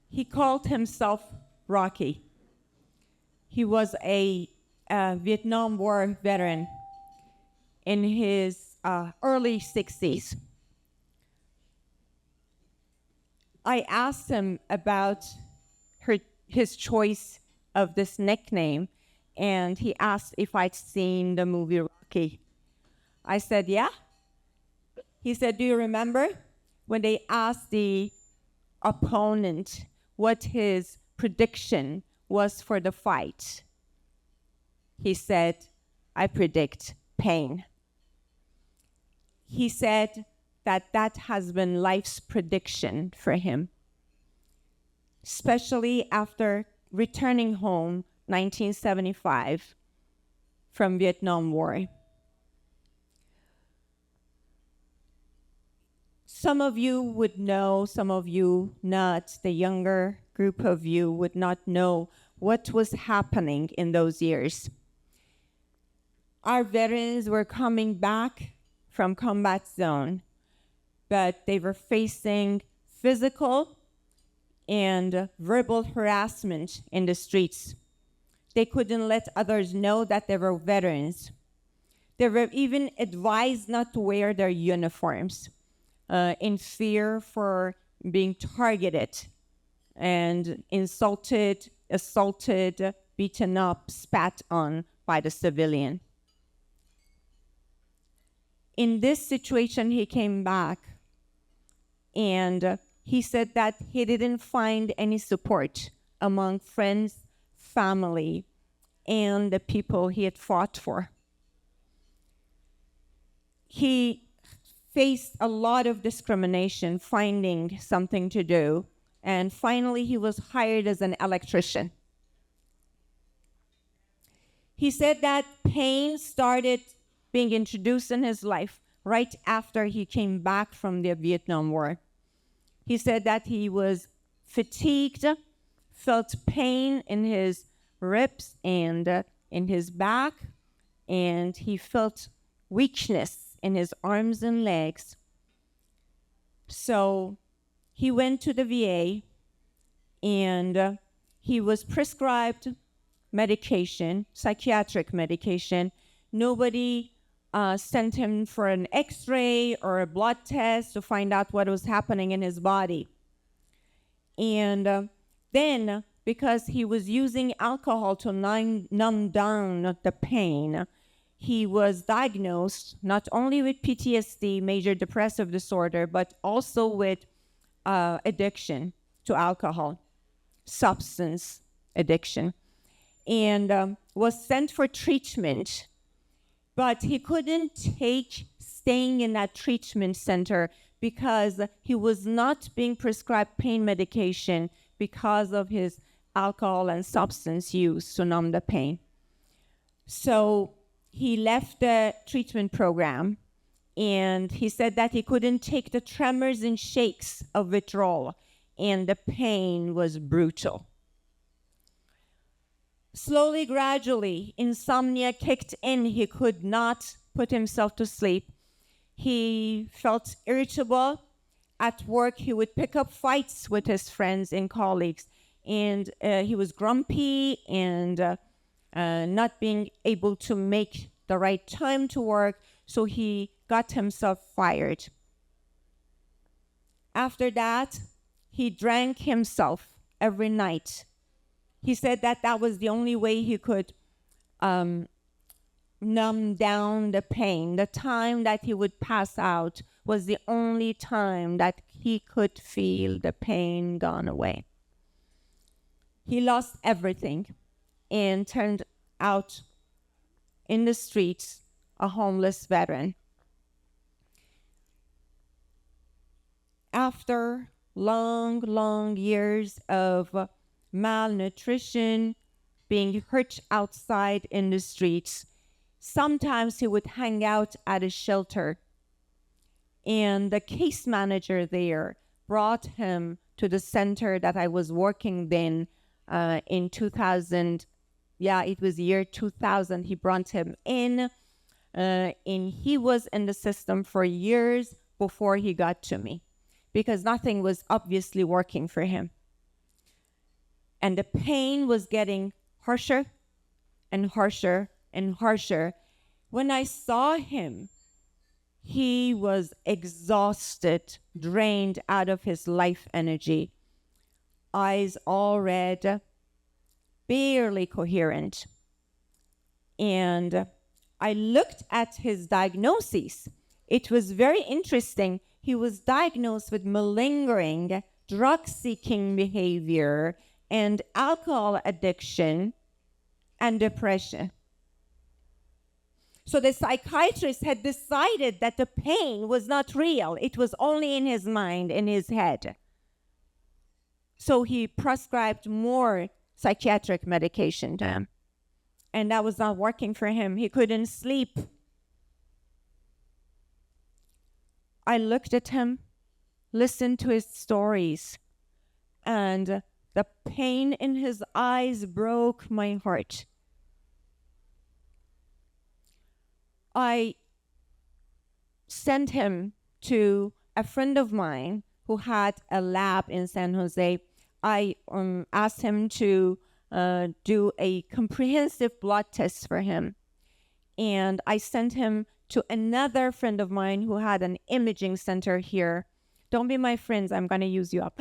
He called himself Rocky. He was a Vietnam War veteran in his early 60s. I asked him about his choice of this nickname, and he asked if I'd seen the movie Rocky. I said, yeah. He said, do you remember when they asked the opponent what his prediction was for the fight? He said, I predict pain. He said that has been life's prediction for him, especially after returning home 1975 from Vietnam War. Some of you would know, some of you not. The younger group of you would not know what was happening in those years. Our veterans were coming back from combat zone, but they were facing physical and verbal harassment in the streets. They couldn't let others know that they were veterans. They were even advised not to wear their uniforms in fear for being targeted and insulted, assaulted, beaten up, spat on by the civilian. In this situation, he came back and he said that he didn't find any support among friends, family, and the people he had fought for. He faced a lot of discrimination finding something to do, and finally he was hired as an electrician. He said that pain started being introduced in his life right after he came back from the Vietnam War. He said that he was fatigued, felt pain in his ribs and in his back, and he felt weakness in his arms and legs. So he went to the VA and he was prescribed medication, psychiatric medication. Nobody sent him for an x-ray or a blood test to find out what was happening in his body. And then, because he was using alcohol to numb down the pain, he was diagnosed not only with PTSD, major depressive disorder, but also with addiction to alcohol, substance addiction, and was sent for treatment. But he couldn't take staying in that treatment center because he was not being prescribed pain medication because of his alcohol and substance use to numb the pain. So he left the treatment program, and he said that he couldn't take the tremors and shakes of withdrawal, and the pain was brutal. Slowly, gradually, insomnia kicked in. He could not put himself to sleep. He felt irritable. At work, he would pick up fights with his friends and colleagues, and he was grumpy and not being able to make the right time to work, so he got himself fired. After that, he drank himself every night. He said that was the only way he could numb down the pain. The time that he would pass out was the only time that he could feel the pain gone away. He lost everything and turned out in the streets a homeless veteran. After long years of malnutrition, being hurt outside in the streets, sometimes he would hang out at a shelter, and the case manager there brought him to the center that I was working in 2000. Yeah, it was year 2000. He brought him in, and he was in the system for years before he got to me, because nothing was obviously working for him. And the pain was getting harsher and harsher and harsher. When I saw him, he was exhausted, drained out of his life energy, eyes all red, barely coherent. And I looked at his diagnosis. It was very interesting. He was diagnosed with malingering, drug-seeking behavior, and alcohol addiction and depression. So the psychiatrist had decided that the pain was not real. It was only in his mind, in his head. So he prescribed more psychiatric medication to him. And that was not working for him. He couldn't sleep. I looked at him, listened to his stories, and the pain in his eyes broke my heart. I sent him to a friend of mine who had a lab in San Jose. I asked him to do a comprehensive blood test for him. And I sent him to another friend of mine who had an imaging center here. Don't be my friends, I'm going to use you up.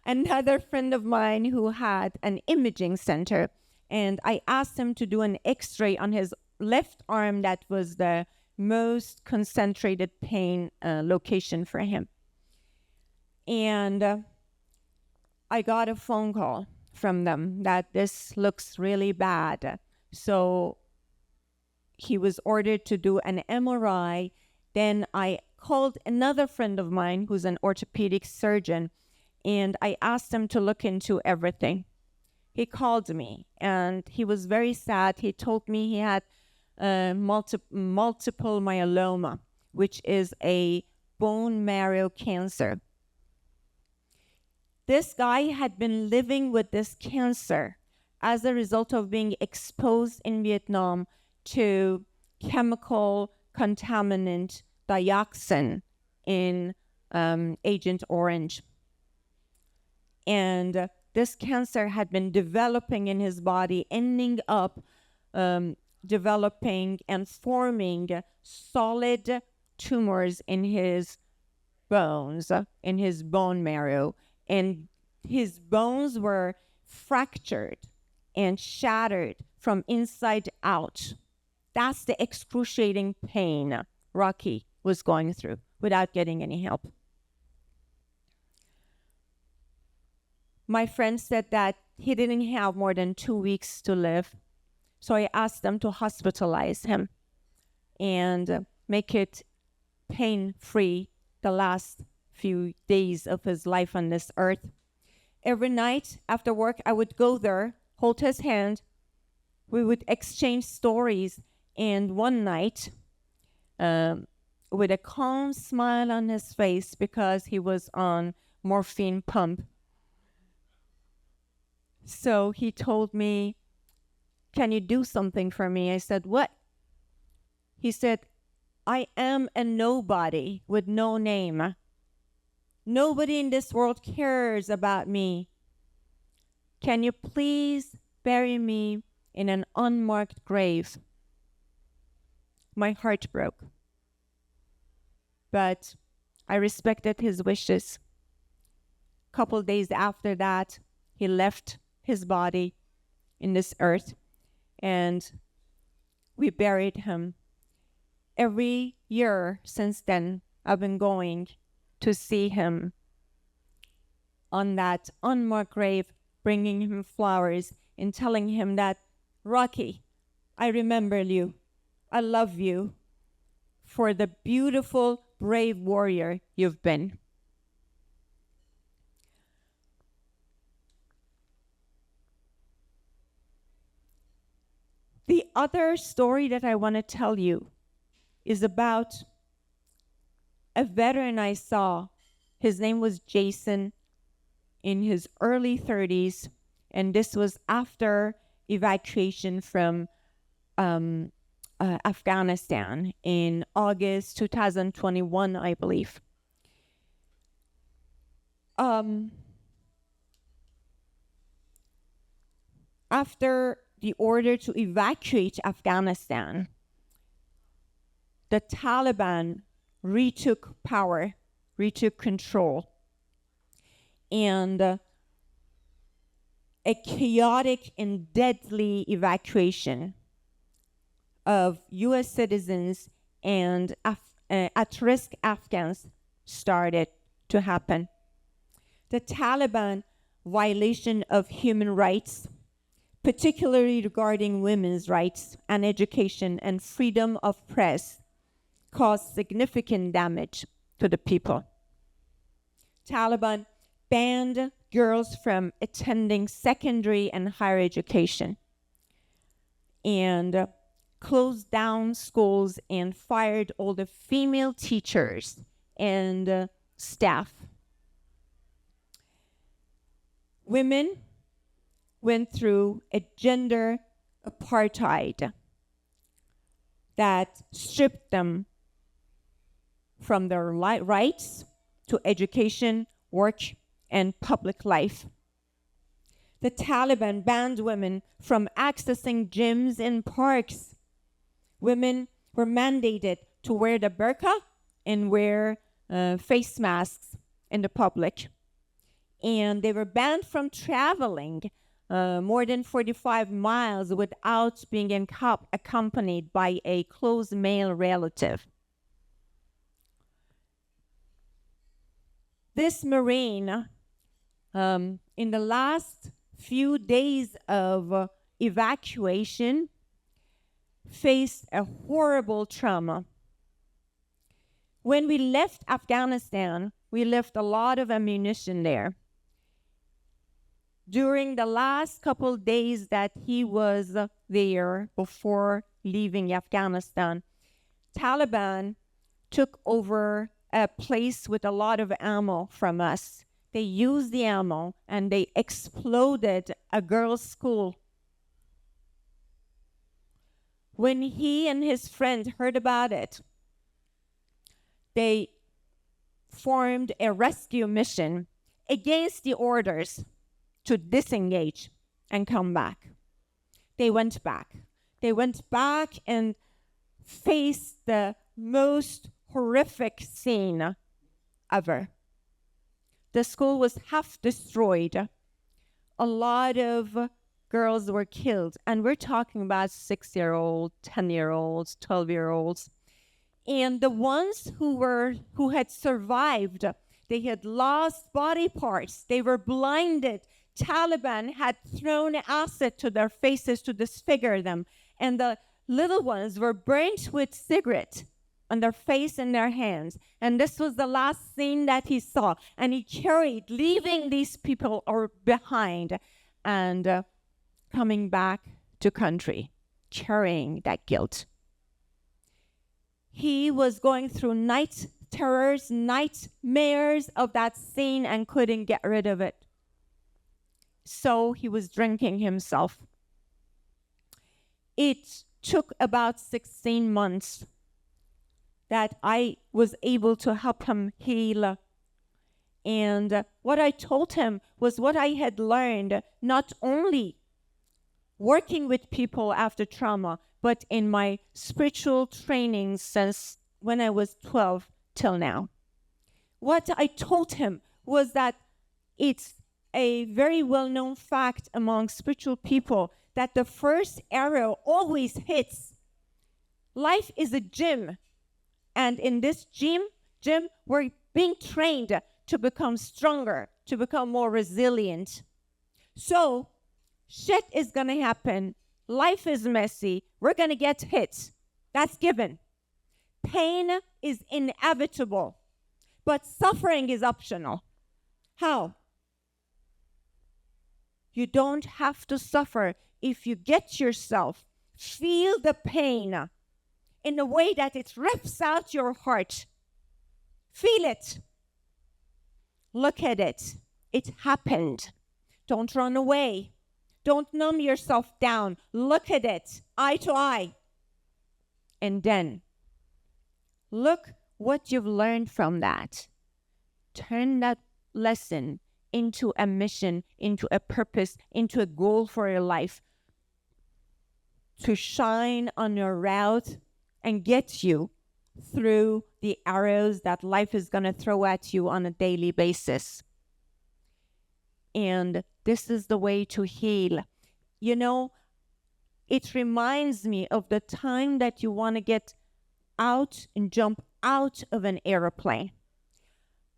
Another friend of mine who had an imaging center. And I asked him to do an x-ray on his left arm that was the most concentrated pain location for him. And I got a phone call from them that this looks really bad. So he was ordered to do an MRI. Then I called another friend of mine who's an orthopedic surgeon, and I asked him to look into everything. He called me, and he was very sad. He told me he had multiple myeloma, which is a bone marrow cancer. This guy had been living with this cancer as a result of being exposed in Vietnam to chemical contaminant dioxin in Agent Orange. And this cancer had been developing in his body, ending up developing and forming solid tumors in his bones, in his bone marrow. And his bones were fractured and shattered from inside out. That's the excruciating pain Rocky was going through without getting any help. My friend said that he didn't have more than 2 weeks to live. So I asked them to hospitalize him and make it pain-free the last few days of his life on this earth. Every night after work, I would go there, hold his hand. We would exchange stories. And one night, with a calm smile on his face because he was on morphine pump. So he told me, "Can you do something for me?" I said, "What?" He said, "I am a nobody with no name. Nobody in this world cares about me. Can you please bury me in an unmarked grave?" My heart broke. But I respected his wishes. A couple days after that, he left his body in this earth, and we buried him. Every year since then, I've been going to see him on that unmarked grave, bringing him flowers and telling him that, "Rocky, I remember you. I love you for the beautiful, brave warrior you've been." The other story that I want to tell you is about a veteran I saw. His name was Jason, in his early 30s, and this was after evacuation from Afghanistan in August 2021, I believe. After the order to evacuate Afghanistan, the Taliban retook power, retook control, and a chaotic and deadly evacuation of US citizens and at-risk Afghans started to happen. The Taliban violation of human rights, particularly regarding women's rights and education and freedom of press, caused significant damage to the people. Taliban banned girls from attending secondary and higher education and closed down schools and fired all the female teachers and staff. Women went through a gender apartheid that stripped them from their rights to education, work, and public life. The Taliban banned women from accessing gyms and parks. Women were mandated to wear the burqa and wear face masks in the public. And they were banned from traveling more than 45 miles without being accompanied by a close male relative. This Marine, in the last few days of evacuation, faced a horrible trauma. When we left Afghanistan, we left a lot of ammunition there. During the last couple days that he was there before leaving Afghanistan, Taliban took over a place with a lot of ammo from us. They used the ammo and they exploded a girls' school. When he and his friend heard about it, they formed a rescue mission against the orders to disengage and come back. They went back. They went back and faced the most horrific scene ever. The school was half destroyed. A lot of girls were killed, and we're talking about 6-year-olds, 10-year-olds, 12-year-olds. And the ones who had survived, they had lost body parts. They were blinded. Taliban had thrown acid to their faces to disfigure them. And the little ones were burnt with cigarette on their face and their hands. And this was the last scene that he saw. And he carried, leaving these people behind and coming back to country, carrying that guilt. He was going through night terrors, nightmares of that scene and couldn't get rid of it. So he was drinking himself. It took about 16 months that I was able to help him heal. And what I told him was what I had learned, not only working with people after trauma, but in my spiritual training since when I was 12 till now. What I told him was that it's a very well-known fact among spiritual people that the first arrow always hits. Life is a gym, and in this gym, we're being trained to become stronger, to become more resilient. So, shit is gonna happen. Life is messy. We're gonna get hit. That's given. Pain is inevitable, but suffering is optional. How? You don't have to suffer if you get yourself, feel the pain in a way that it rips out your heart. Feel it. Look at it. It happened. Don't run away. Don't numb yourself down. Look at it, eye to eye. And then, look what you've learned from that. Turn that lesson into a mission, into a purpose, into a goal for your life, to shine on your route and get you through the arrows that life is going to throw at you on a daily basis. And this is the way to heal. You know, it reminds me of the time that you want to get out and jump out of an airplane.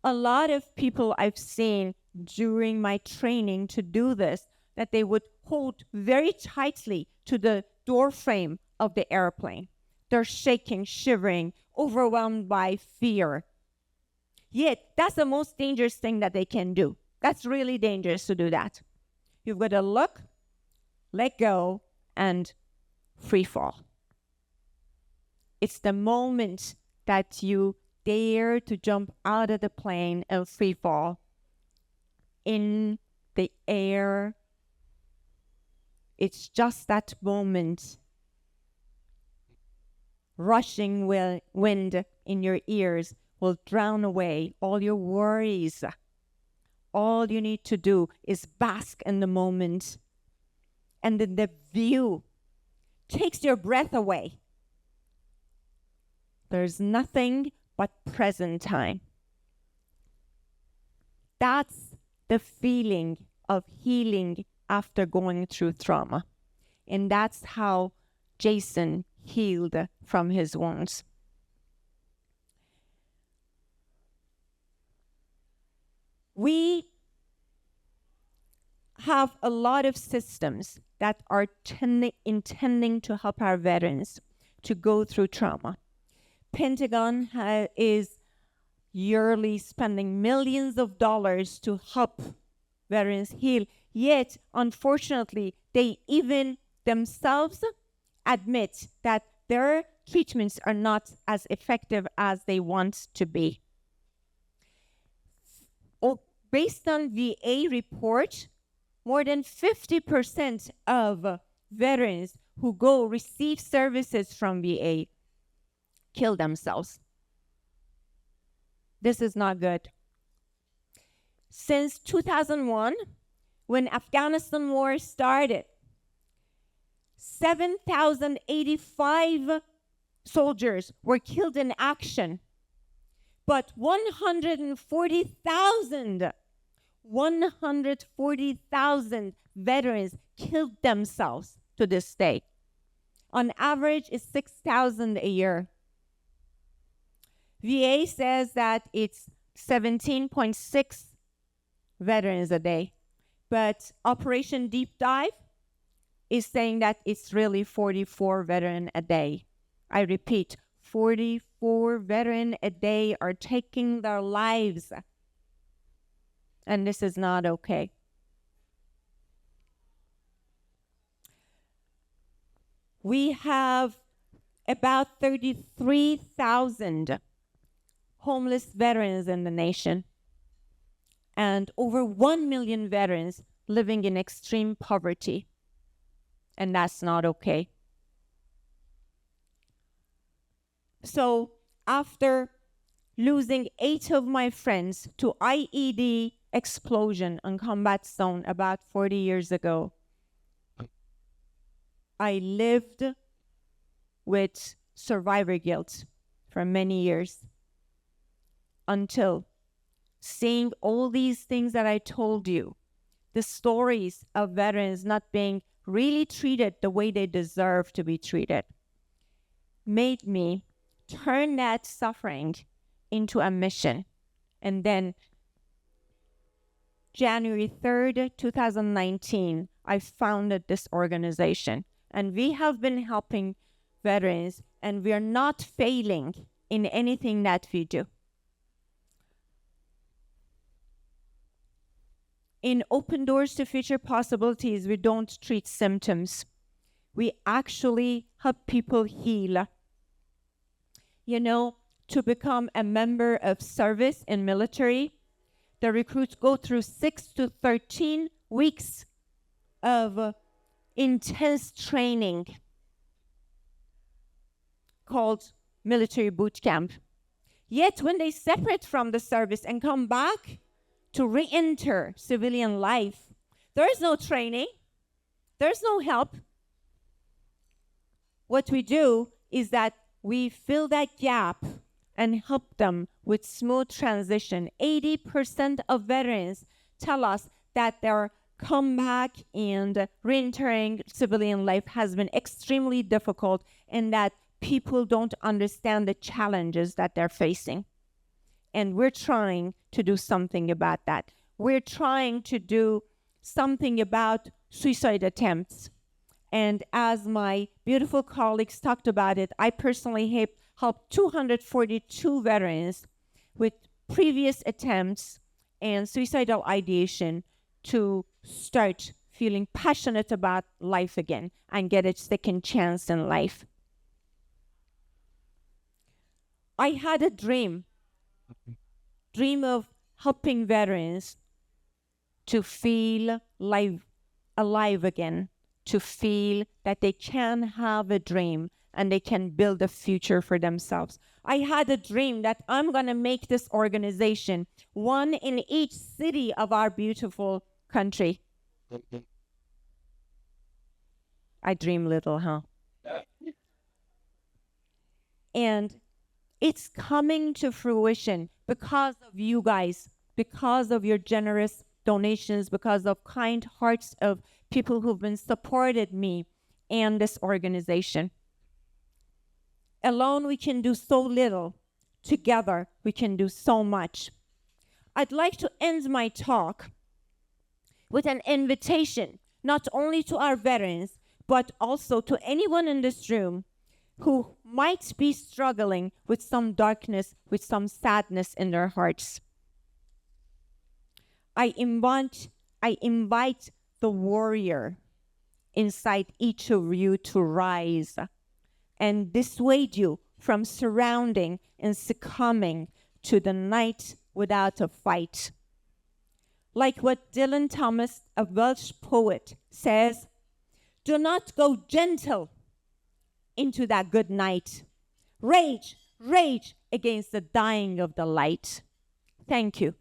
A lot of people I've seen during my training to do this, that they would hold very tightly to the door frame of the airplane. They're shaking, shivering, overwhelmed by fear. Yet, that's the most dangerous thing that they can do. That's really dangerous to do that. You've got to look, let go, and free fall. It's the moment that you dare to jump out of the plane and free fall in the air. It's just that moment. Rushing wind in your ears will drown away all your worries. All you need to do is bask in the moment. And then the view takes your breath away. There's nothing but present time. That's the feeling of healing after going through trauma. And that's how Jason healed from his wounds. We have a lot of systems that are intending to help our veterans to go through trauma. Pentagon is yearly spending millions of dollars to help veterans heal. Yet, unfortunately, they even themselves admit that their treatments are not as effective as they want to be. Based on VA report, more than 50% of veterans who go receive services from VA kill themselves. This is not good. Since 2001, when Afghanistan war started, 7,085 soldiers were killed in action, but 140,000 veterans killed themselves to this day. On average, it's 6,000 a year. VA says that it's 17.6 veterans a day, but Operation Deep Dive is saying that it's really 44 veterans a day. I repeat, 44 veterans a day are taking their lives. And this is not okay. We have about 33,000 homeless veterans in the nation, and over 1 million veterans living in extreme poverty. And that's not okay. So after losing 8 of my friends to IED explosion on combat zone about 40 years ago, I lived with survivor guilt for many years, until seeing all these things that I told you, the stories of veterans not being really treated the way they deserve to be treated, made me turn that suffering into a mission. And then January 3rd, 2019, I founded this organization. And we have been helping veterans, and we are not failing in anything that we do. In Open Doors to Future Possibilities, we don't treat symptoms. We actually help people heal. You know, to become a member of service in military, the recruits go through 6 to 13 weeks of intense training called military boot camp. Yet when they separate from the service and come back to re-enter civilian life, there is no training, there's no help. What we do is that we fill that gap and help them with smooth transition. 80% of veterans tell us that their comeback and re-entering civilian life has been extremely difficult and that people don't understand the challenges that they're facing. And we're trying to do something about that. We're trying to do something about suicide attempts. And as my beautiful colleagues talked about it, I personally helped 242 veterans with previous attempts and suicidal ideation to start feeling passionate about life again and get a second chance in life. I had a dream of helping veterans to feel alive again, to feel that they can have a dream and they can build a future for themselves. I had a dream that I'm going to make this organization, one in each city of our beautiful country. I dream little, huh? And it's coming to fruition because of you guys, because of your generous donations, because of kind hearts of people who've been supported me and this organization. Alone, we can do so little. Together, we can do so much. I'd like to end my talk with an invitation, not only to our veterans, but also to anyone in this room who might be struggling with some darkness, with some sadness in their hearts. I invite the warrior inside each of you to rise and dissuade you from surrounding and succumbing to the night without a fight. Like what Dylan Thomas, a Welsh poet, says, do not go gentle into that good night. Rage, rage against the dying of the light. Thank you.